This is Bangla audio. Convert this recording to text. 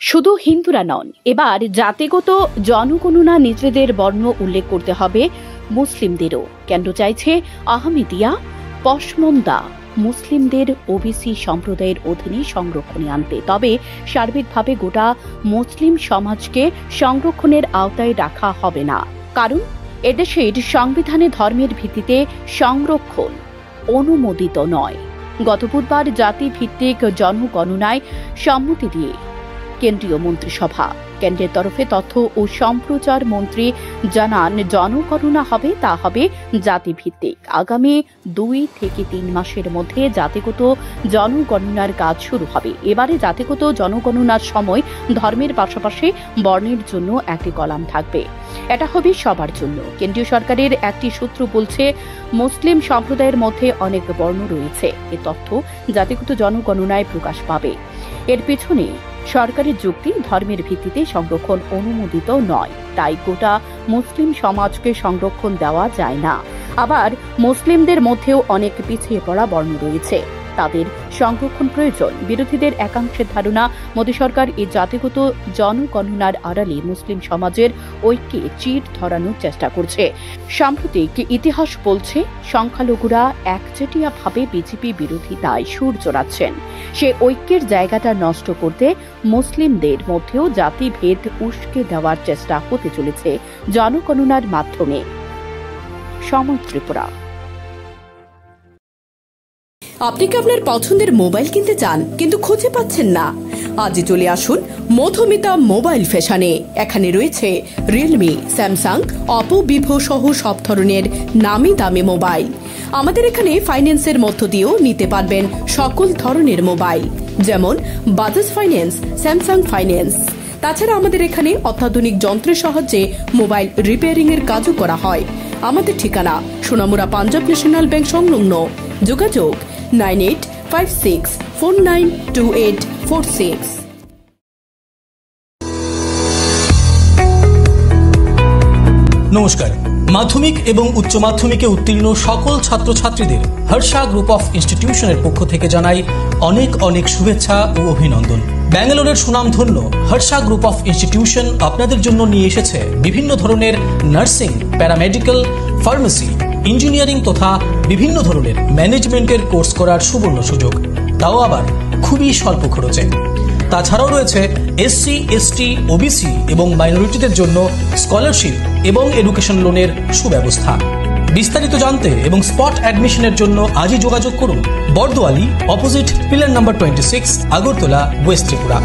শুধু হিন্দুরা নন, এবার জাতিগত জনগণনা নিজেদের বর্ণ উল্লেখ করতে হবে মুসলিমদেরও। কেন্দ্র চাইছে আহমেদিয়া, পশমন্দা মুসলিমদের ওবিসি সম্প্রদায়ের অধীনে সংরক্ষণে আনতে। তবে সার্বিকভাবে গোটা মুসলিম সমাজকে সংরক্ষণের আওতায় রাখা হবে না, কারণ এদেশের সংবিধানে ধর্মের ভিত্তিতে সংরক্ষণ অনুমোদিত নয়। গত বুধবার জাতিভিত্তিক জনগণনায় সম্মতি দিয়ে কেন্দ্রীয় মন্ত্রিসভা। কেন্দ্রের তরফে তথ্য ও সম্প্রচার মন্ত্রী জানান, জনগণনা হবে তা হবে জাতিভিত্তিক। আগামী 2 থেকে 3 মাসের মধ্যে জাতিগত জনগণনার কাজ শুরু হবে। এবারে জাতিগত জনগণনার সময় ধর্মের পাশাপাশি বর্ণের জন্য একটি কলাম থাকবে। এটা হবে সবার জন্য। কেন্দ্রীয় সরকারের একটি সূত্র বলছে, মুসলিম সম্প্রদায়ের মধ্যে অনেক বর্ণ রয়েছে। এ তথ্য জাতিগত জনগণনায় প্রকাশ পাবে। এর পেছনে সরকারের যুক্তি, ধর্মের ভিত্তিতে সংরক্ষণ অনুমোদিত নয়, তাই গোটা মুসলিম সমাজকে সংরক্ষণ দেওয়া যায় না। আবার মুসলিমদের মধ্যেও অনেক পিছিয়ে পড়া বর্ণ রয়েছে, তাদের সংরক্ষণ প্রয়োজন। বিরোধীদের একাংশের ধারণা, মোদী সরকার এই জাতিগত জনগণনার আড়ালে মুসলিম সমাজের ঐক্যে চির ধরানোর চেষ্টা করছে। সাম্প্রতিক ইতিহাস বলছে, সংখ্যালঘুরা একচেটিয়াভাবে বিজেপি বিরোধিতায় সুর চড়াচ্ছেন। সে ঐক্যের জায়গাটা নষ্ট করতে মুসলিমদের মধ্যেও জাতিভেদ উস্কে দেওয়ার চেষ্টা হতে চলেছে জনগণনার মাধ্যমে। সময় ত্রিপুরা। আপনি কি আপনার পছন্দের মোবাইল কিনতে চান কিন্তু খুঁজে পাচ্ছেন না? আজই চলে আসুন মধুমিতা মোবাইল ফ্যাশনে। এখানে রয়েছে রিয়েলমি, স্যামসাং, অপো, ভিভো সহ সব ধরনের নামি দামি মোবাইল। আমাদের এখানে ফাইন্যান্সের মধ্য দিয়েও নিতে পারবেন সকল ধরনের মোবাইল, যেমন বাজাজ ফাইন্যান্স, স্যামসাং ফাইন্যান্স। তাছাড়া আমাদের এখানে অত্যাধুনিক যন্ত্রের সাহায্যে মোবাইল রিপেয়ারিং এর কাজও করা হয়। আমাদের ঠিকানা সোনামুড়া পাঞ্জাব ন্যাশনাল ব্যাংক সংলগ্ন। যোগাযোগ 9856492846। নমস্কার। মাধ্যমিক এবং উচ্চ মাধ্যমিকে উত্তীর্ণ সকল ছাত্রছাত্রীদের হর্ষা গ্রুপ অফ ইনস্টিটিউশনের পক্ষ থেকে জানাই অনেক অনেক শুভেচ্ছা ও অভিনন্দন। ব্যাঙ্গালোরের সুনামধন্য হর্ষা গ্রুপ অফ ইনস্টিটিউশন আপনাদের জন্য নিয়ে এসেছে বিভিন্ন ধরনের নার্সিং, প্যারামেডিক্যাল, ফার্মেসি, ইঞ্জিনিয়ারিং তথা বিভিন্ন ধরনের ম্যানেজমেন্টের কোর্স করার সুবর্ণ সুযোগ, তাও আবার খুবই স্বল্প খরচে। তাছাড়াও রয়েছে এসসি, এসটি, ওবিসি এবং মাইনরিটিদের জন্য স্কলারশিপ এবং এডুকেশন লোনের সুব্যবস্থা। বিস্তারিত জানতে এবং স্পট অ্যাডমিশনের জন্য আজই যোগাযোগ করুন Bardowali, opposite pillar number 26, Agartala, west Tripura.